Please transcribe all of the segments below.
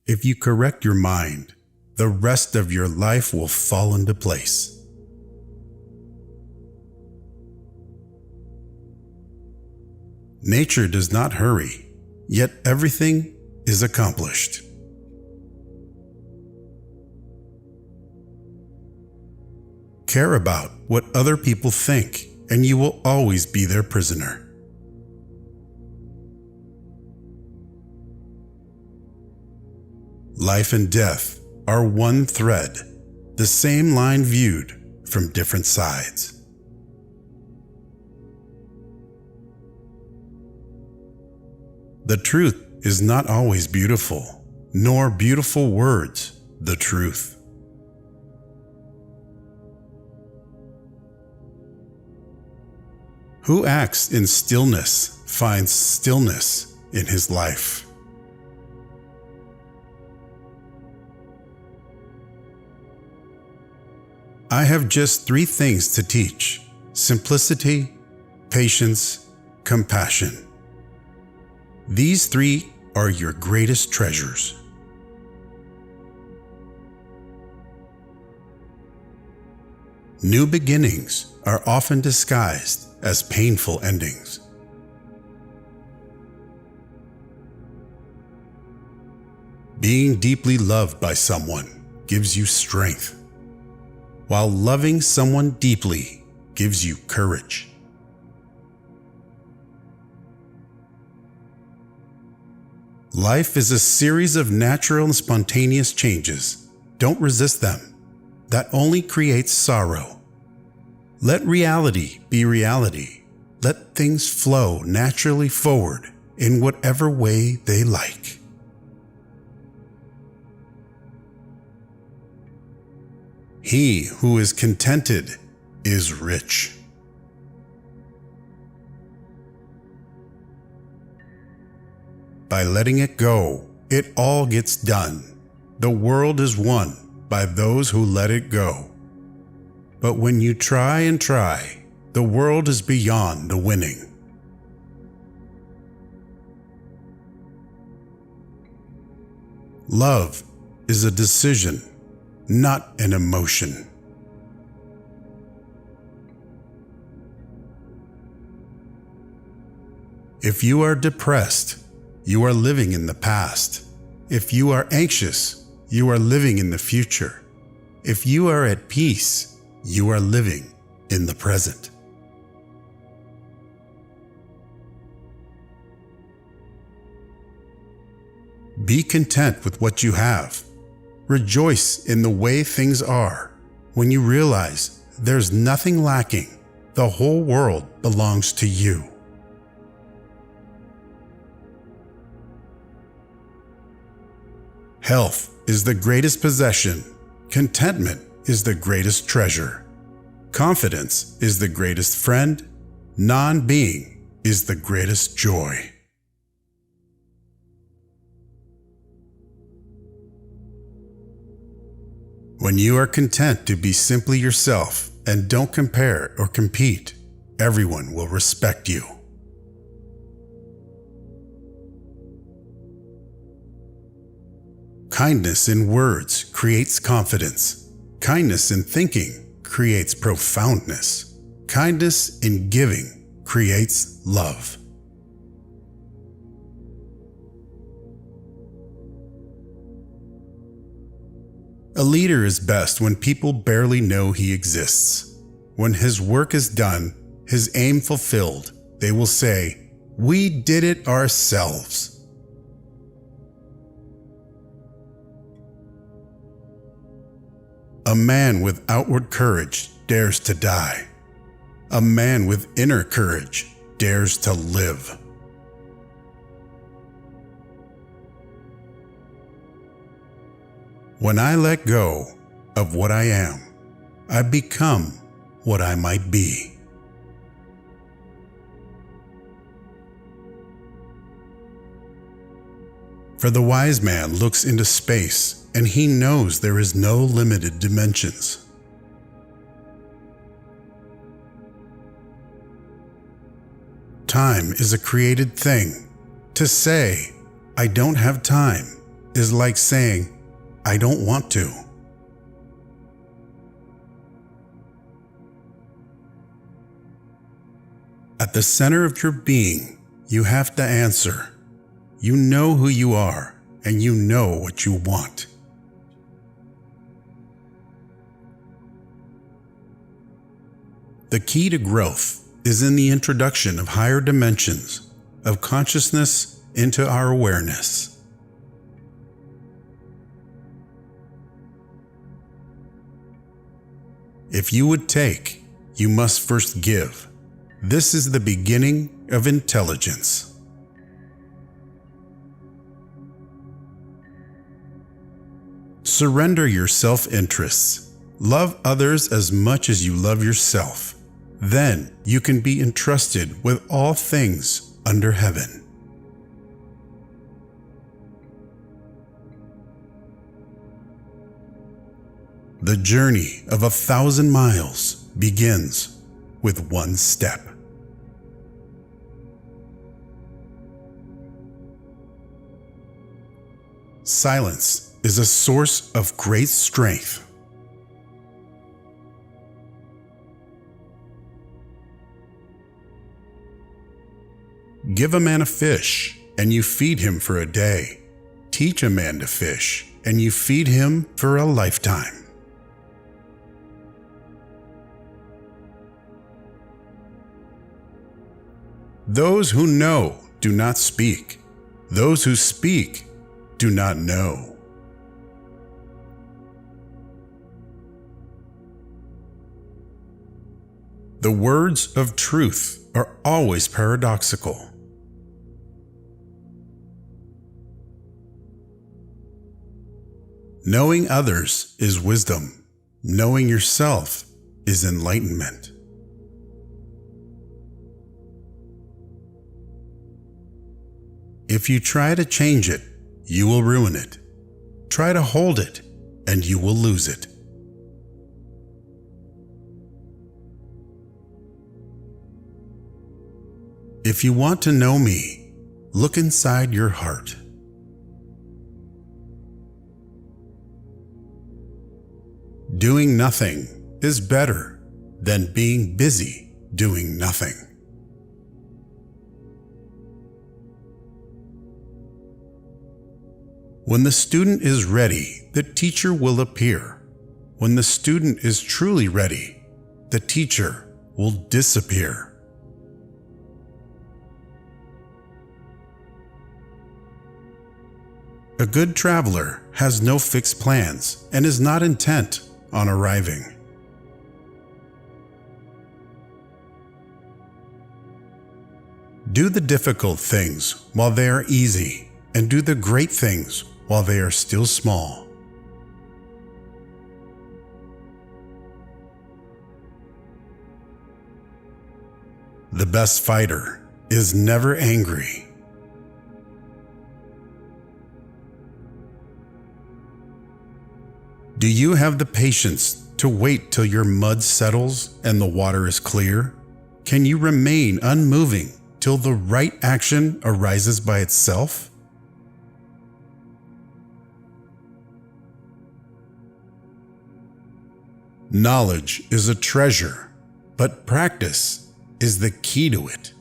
If you correct your mind, the rest of your life will fall into place. Nature does not hurry, yet everything is accomplished. Care about what other people think, and you will always be their prisoner. Life and death are one thread, the same line viewed from different sides. The truth is not always beautiful, nor beautiful words the truth. Who acts in stillness finds stillness in his life. I have just 3 things to teach: simplicity, patience, compassion. These 3 are your greatest treasures. New beginnings are often disguised as painful endings. Being deeply loved by someone gives you strength, while loving someone deeply gives you courage. Life is a series of natural and spontaneous changes. Don't resist them. That only creates sorrow. Let reality be reality. Let things flow naturally forward in whatever way they like. He who is contented is rich. By letting it go, it all gets done. The world is won by those who let it go. But when you try and try, the world is beyond the winning. Love is a decision, not an emotion. If you are depressed, you are living in the past. If you are anxious, you are living in the future. If you are at peace, you are living in the present. Be content with what you have. Rejoice in the way things are. When you realize there's nothing lacking, the whole world belongs to you. Health is the greatest possession. Contentment is the greatest treasure. Confidence is the greatest friend. Non-being is the greatest joy. When you are content to be simply yourself and don't compare or compete, everyone will respect you. Kindness in words creates confidence. Kindness in thinking creates profoundness. Kindness in giving creates love. A leader is best when people barely know he exists. When his work is done, his aim fulfilled, they will say, "We did it ourselves." A man with outward courage dares to die. A man with inner courage dares to live. When I let go of what I am, I become what I might be. For the wise man looks into space, and he knows there is no limited dimensions. Time is a created thing. To say, "I don't have time," is like saying, "I don't want to." At the center of your being, you have to answer. You know who you are, and you know what you want. The key to growth is in the introduction of higher dimensions of consciousness into our awareness. If you would take, you must first give. This is the beginning of intelligence. Surrender your self-interests. Love others as much as you love yourself. Then you can be entrusted with all things under heaven. The journey of 1,000 miles begins with one step. Silence is a source of great strength. Give a man a fish, and you feed him for a day. Teach a man to fish, and you feed him for a lifetime. Those who know do not speak. Those who speak do not know. The words of truth are always paradoxical. Knowing others is wisdom. Knowing yourself is enlightenment. If you try to change it, you will ruin it. Try to hold it, and you will lose it. If you want to know me, look inside your heart. Doing nothing is better than being busy doing nothing. When the student is ready, the teacher will appear. When the student is truly ready, the teacher will disappear. A good traveler has no fixed plans and is not intent on arriving. Do the difficult things while they are easy, and do the great things while they are still small. The best fighter is never angry. Do you have the patience to wait till your mud settles and the water is clear? Can you remain unmoving till the right action arises by itself? Knowledge is a treasure, but practice is the key to it.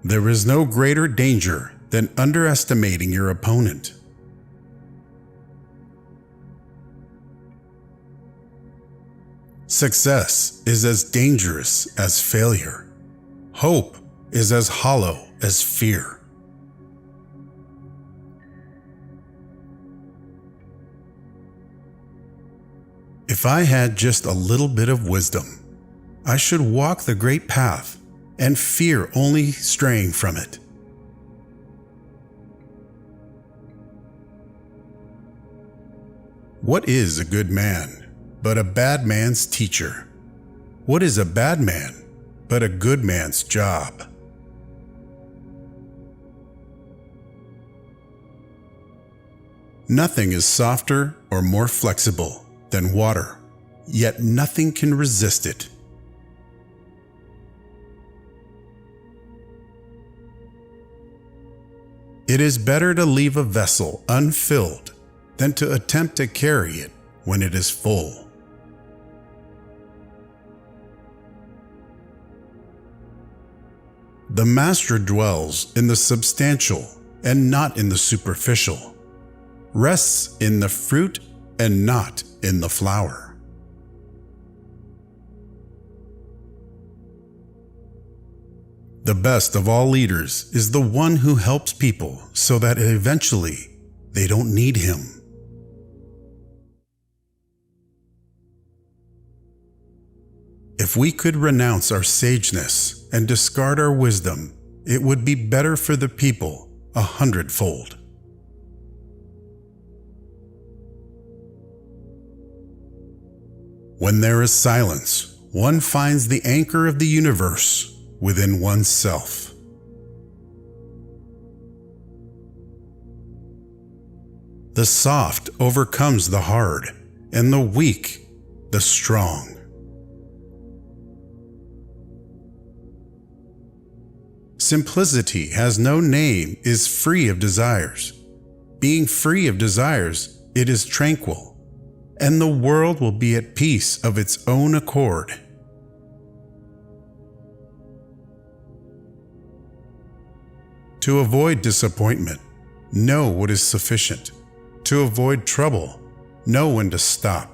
There is no greater danger than underestimating your opponent. Success is as dangerous as failure. Hope is as hollow as fear. If I had just a little bit of wisdom, I should walk the great path and fear only straying from it. What is a good man but a bad man's teacher? What is a bad man but a good man's job? Nothing is softer or more flexible than water, yet nothing can resist it. It is better to leave a vessel unfilled than to attempt to carry it when it is full. The master dwells in the substantial and not in the superficial, rests in the fruit and not in the flower. The best of all leaders is the one who helps people so that eventually they don't need him. If we could renounce our sageness and discard our wisdom, it would be better for the people 100-fold. When there is silence, one finds the anchor of the universe within oneself. The soft overcomes the hard, and the weak the strong. Simplicity has no name, is free of desires. Being free of desires, it is tranquil, and the world will be at peace of its own accord. To avoid disappointment, know what is sufficient. To avoid trouble, know when to stop.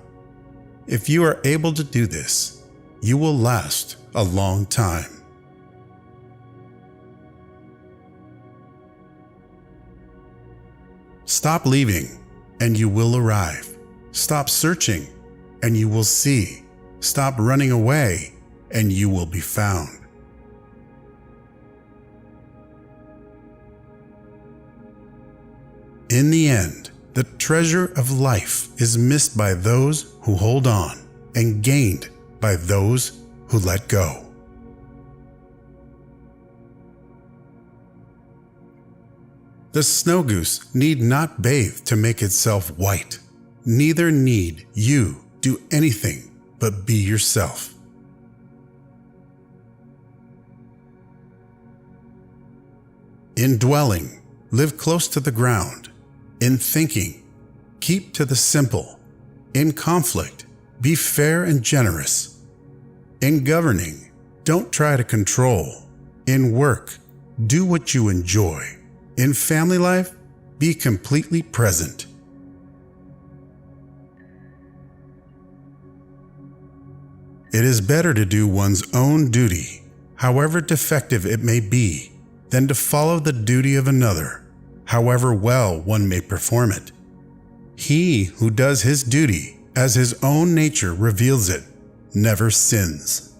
If you are able to do this, you will last a long time. Stop leaving, and you will arrive. Stop searching, and you will see. Stop running away, and you will be found. In the end, the treasure of life is missed by those who hold on and gained by those who let go. The snow goose need not bathe to make itself white. Neither need you do anything but be yourself. In dwelling, live close to the ground. In thinking, keep to the simple. In conflict, be fair and generous. In governing, don't try to control. In work, do what you enjoy. In family life, be completely present. It is better to do one's own duty, however defective it may be, than to follow the duty of another, however well one may perform it. He who does his duty as his own nature reveals it never sins.